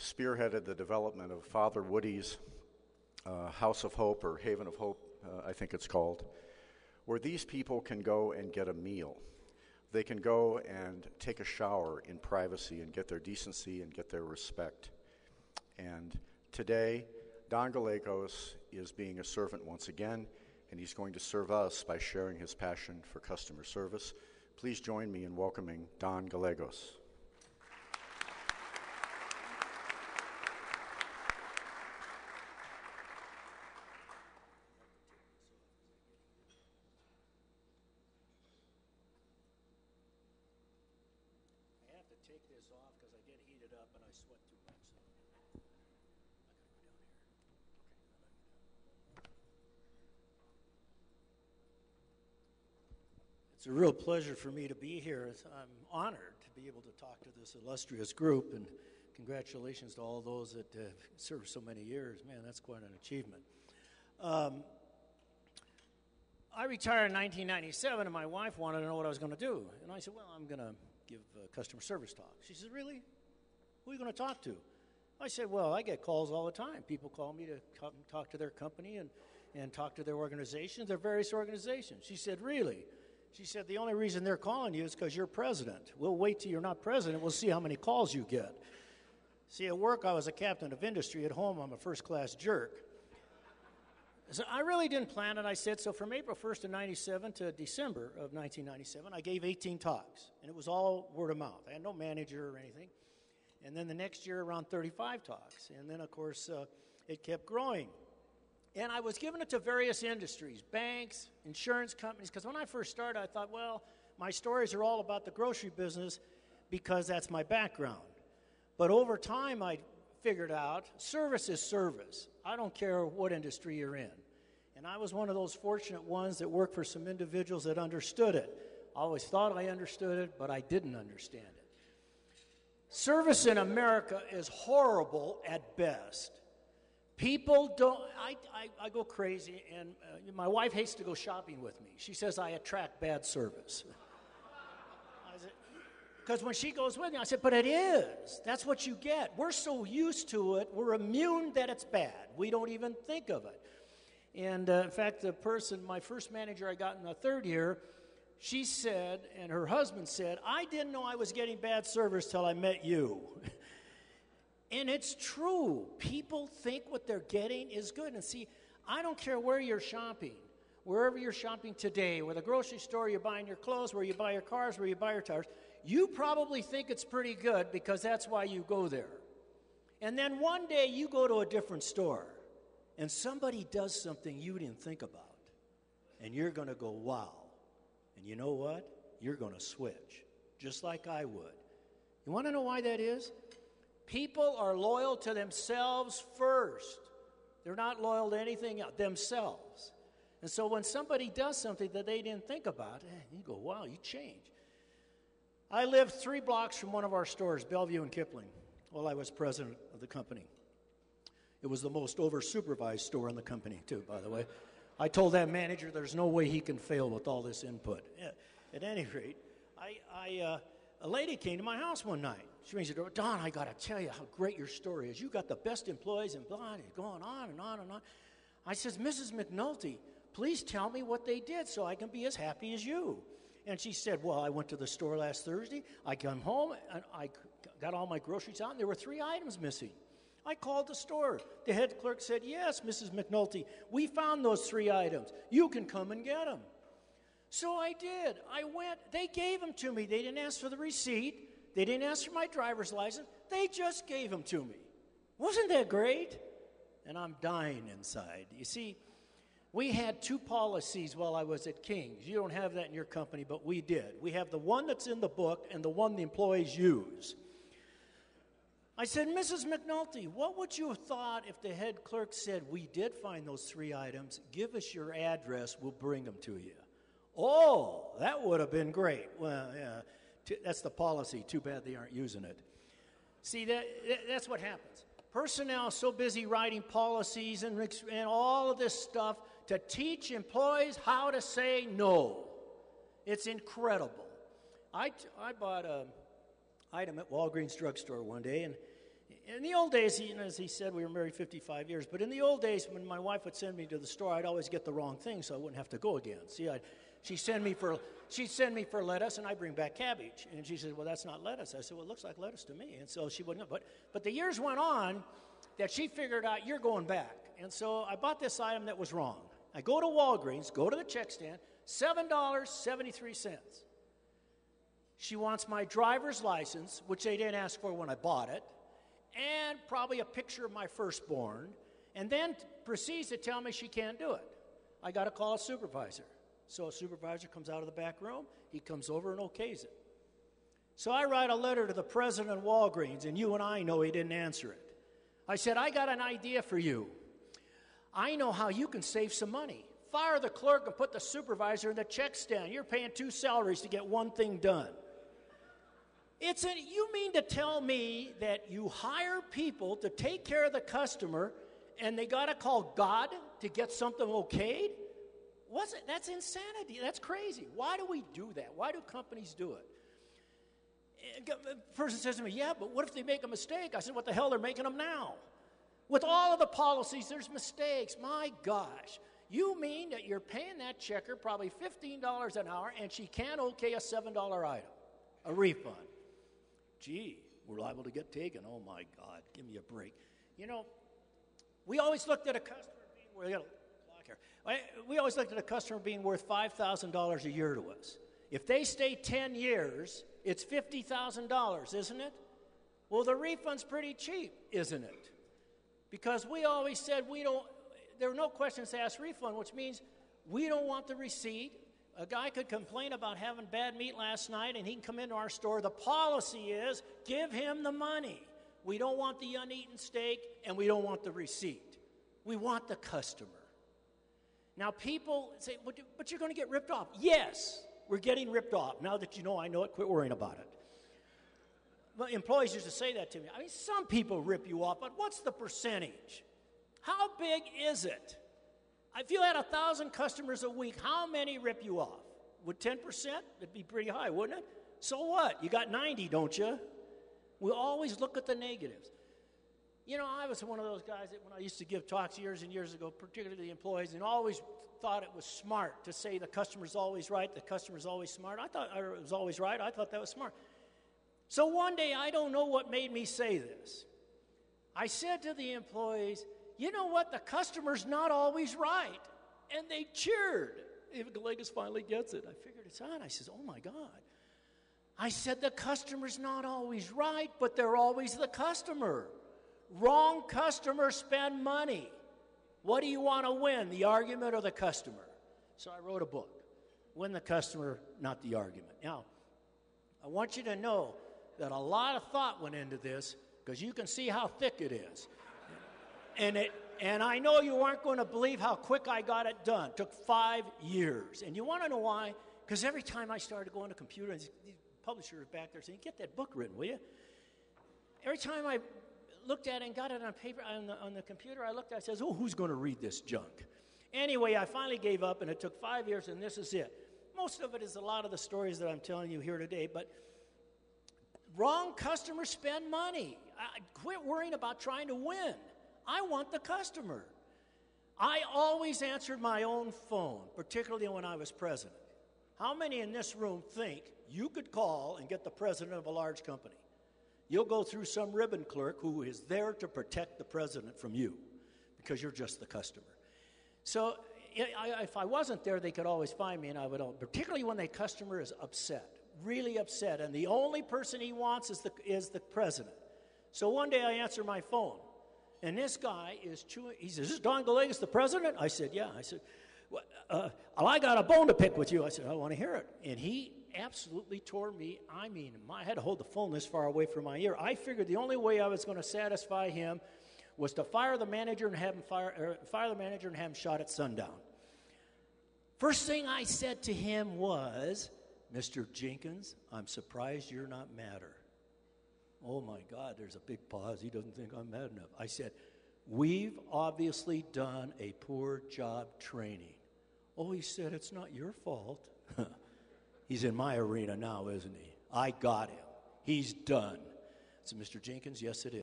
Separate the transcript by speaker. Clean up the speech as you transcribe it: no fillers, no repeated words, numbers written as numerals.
Speaker 1: spearheaded the development of Father Woody's House of Hope, or Haven of Hope, I think it's called, where these people can go and get a meal. They can go and take a shower in privacy and get their decency and get their respect. And today, Don Gallegos is being a servant once again, and he's going to serve us by sharing his passion for customer service. Please join me in welcoming Don Gallegos.
Speaker 2: I have to take this off because I get heated up and I sweat too much. So I gotta go down here. Okay, I'll let you down. It's a real pleasure for me to be here. I'm honored to be able to talk to this illustrious group, and congratulations to all those that have served so many years. Man, that's quite an achievement. I retired in 1997, and my wife wanted to know what I was going to do. And I said, well, I'm going to give a customer service talk. She said, really? Who are you going to talk to? I said, well, I get calls all the time. People call me to come talk to their company and talk to their organizations, their various organizations. She said, really? She said, the only reason they're calling you is because you're president. We'll wait till you're not president. We'll see how many calls you get. See, at work, I was a captain of industry. At home, I'm a first-class jerk. So I really didn't plan it. I said, so from April 1st of 97 to December of 1997, I gave 18 talks, and it was all word of mouth. I had no manager or anything. And then the next year, around 35 talks. And then, of course, it kept growing. And I was giving it to various industries, banks, insurance companies, because when I first started, I thought, well, my stories are all about the grocery business because that's my background. But over time, I figured out service is service. I don't care what industry you're in. And I was one of those fortunate ones that worked for some individuals that understood it. I always thought I understood it, but I didn't understand it. Service in America is horrible at best. People don't, I go crazy, and my wife hates to go shopping with me. She says I attract bad service. Because when she goes with me, I said, but it is. That's what you get. We're so used to it, we're immune that it's bad. We don't even think of it. And in fact, my first manager I got in the third year, she said, and her husband said, I didn't know I was getting bad service till I met you. And it's true. People think what they're getting is good. And see, I don't care where you're shopping. Wherever you're shopping today, where the grocery store, you're buying your clothes, where you buy your cars, where you buy your tires, you probably think it's pretty good because that's why you go there. And then one day you go to a different store and somebody does something you didn't think about. And you're going to go, wow. And you know what? You're going to switch, just like I would. You want to know why that is? People are loyal to themselves first. They're not loyal to anything else, themselves. And so when somebody does something that they didn't think about, you go, wow, you change. I lived 3 blocks from one of our stores, Bellevue and Kipling, while I was president of the company. It was the most over-supervised store in the company, too, by the way. I told that manager there's no way he can fail with all this input. At any rate, a lady came to my house one night. She rings the door, Don, I got to tell you how great your story is. You got the best employees and blah, and going on and on and on. I says, Mrs. McNulty, please tell me what they did so I can be as happy as you. And she said, well, I went to the store last Thursday. I come home, and I got all my groceries out, and there were 3 items missing. I called the store. The head clerk said, yes, Mrs. McNulty, we found those 3 items. You can come and get them. So I did. I went. They gave them to me. They didn't ask for the receipt. They didn't ask for my driver's license. They just gave them to me. Wasn't that great? And I'm dying inside. You see, we had 2 policies while I was at King's. You don't have that in your company, but we did. We have the one that's in the book and the one the employees use. I said, Mrs. McNulty, what would you have thought if the head clerk said, we did find those 3 items. Give us your address. We'll bring them to you. Oh, that would have been great. Well, yeah, that's the policy. Too bad they aren't using it. See, that's what happens. Personnel is so busy writing policies and all of this stuff to teach employees how to say no. It's incredible. I bought an item at Walgreens drugstore one day, In the old days, as he said, we were married 55 years, but in the old days, when my wife would send me to the store, I'd always get the wrong thing, so I wouldn't have to go again. See, she'd send me for lettuce, and I'd bring back cabbage. And she said, well, that's not lettuce. I said, well, it looks like lettuce to me. And so she wouldn't. But the years went on that she figured out, you're going back. And so I bought this item that was wrong. I go to Walgreens, go to the check stand, $7.73. She wants my driver's license, which they didn't ask for when I bought it, and probably a picture of my firstborn, and then proceeds to tell me she can't do it. I got to call a supervisor. So a supervisor comes out of the back room. He comes over and okays it. So I write a letter to the president of Walgreens, and you and I know he didn't answer it. I said, I got an idea for you. I know how you can save some money. Fire the clerk and put the supervisor in the check stand. You're paying 2 salaries to get one thing done. You mean to tell me that you hire people to take care of the customer and they got to call God to get something okayed? That's insanity. That's crazy. Why do we do that? Why do companies do it? The person says to me, yeah, but what if they make a mistake? I said, what the hell, they're making them now. With all of the policies, there's mistakes. My gosh. You mean that you're paying that checker probably $15 an hour and she can't okay a $7 item, a refund? Gee, we're liable to get taken. Oh, my God, give me a break. You know, we always looked at a customer being worth $5,000 a year to us. If they stay 10 years, it's $50,000, isn't it? Well, the refund's pretty cheap, isn't it? Because we always said there were no questions asked refund, which means we don't want the receipt. A guy could complain about having bad meat last night, and he can come into our store. The policy is give him the money. We don't want the uneaten steak, and we don't want the receipt. We want the customer. Now, people say, but you're going to get ripped off. Yes, we're getting ripped off. Now that you know I know it, quit worrying about it. Well, employees used to say that to me. I mean, some people rip you off, but what's the percentage? How big is it? If you had 1,000 customers a week, how many rip you off? Would 10%? It'd be pretty high, wouldn't it? So what? You got 90, don't you? We always look at the negatives. You know, I was one of those guys that when I used to give talks years and years ago, particularly to the employees, and always thought it was smart to say the customer's always right, the customer's always smart. I thought it was always right. I thought that was smart. So one day, I don't know what made me say this. I said to the employees, you know what? The customer's not always right. And they cheered. Even Gallegos finally gets it. I figured it's on. I says, oh, my God. I said, the customer's not always right, but they're always the customer. Wrong customers spend money. What do you want to win, the argument or the customer? So I wrote a book, Win the Customer, Not the Argument. Now, I want you to know that a lot of thought went into this because you can see how thick it is. And I know you aren't going to believe how quick I got it done. It took 5 years. And you want to know why? Because every time I started going to computer, and these publishers back there saying, get that book written, will you? Every time I looked at it and got it on paper, on the computer, I looked at it and says, oh, who's going to read this junk? Anyway, I finally gave up, and it took 5 years, and this is it. Most of it is a lot of the stories that I'm telling you here today, but wrong customers spend money. Quit worrying about trying to win. I want the customer. I always answered my own phone, particularly when I was president. How many in this room think you could call and get the president of a large company? You'll go through some ribbon clerk who is there to protect the president from you because you're just the customer. So if I wasn't there, they could always find me, and I would, particularly when the customer is upset, really upset, and the only person he wants is the president. So one day I answer my phone. And this guy is chewing. He says, is this Don Gallegos, the president? I said, yeah. I said, well, I got a bone to pick with you. I said, I want to hear it. And he absolutely tore me. I mean, I had to hold the phone this far away from my ear. I figured the only way I was going to satisfy him was to fire the manager and have him shot at sundown. First thing I said to him was, Mr. Jenkins, I'm surprised you're not madder. Oh, my God, there's a big pause. He doesn't think I'm mad enough. I said, we've obviously done a poor job training. Oh, he said, it's not your fault. He's in my arena now, isn't he? I got him. He's done. I said, Mr. Jenkins, yes, it is.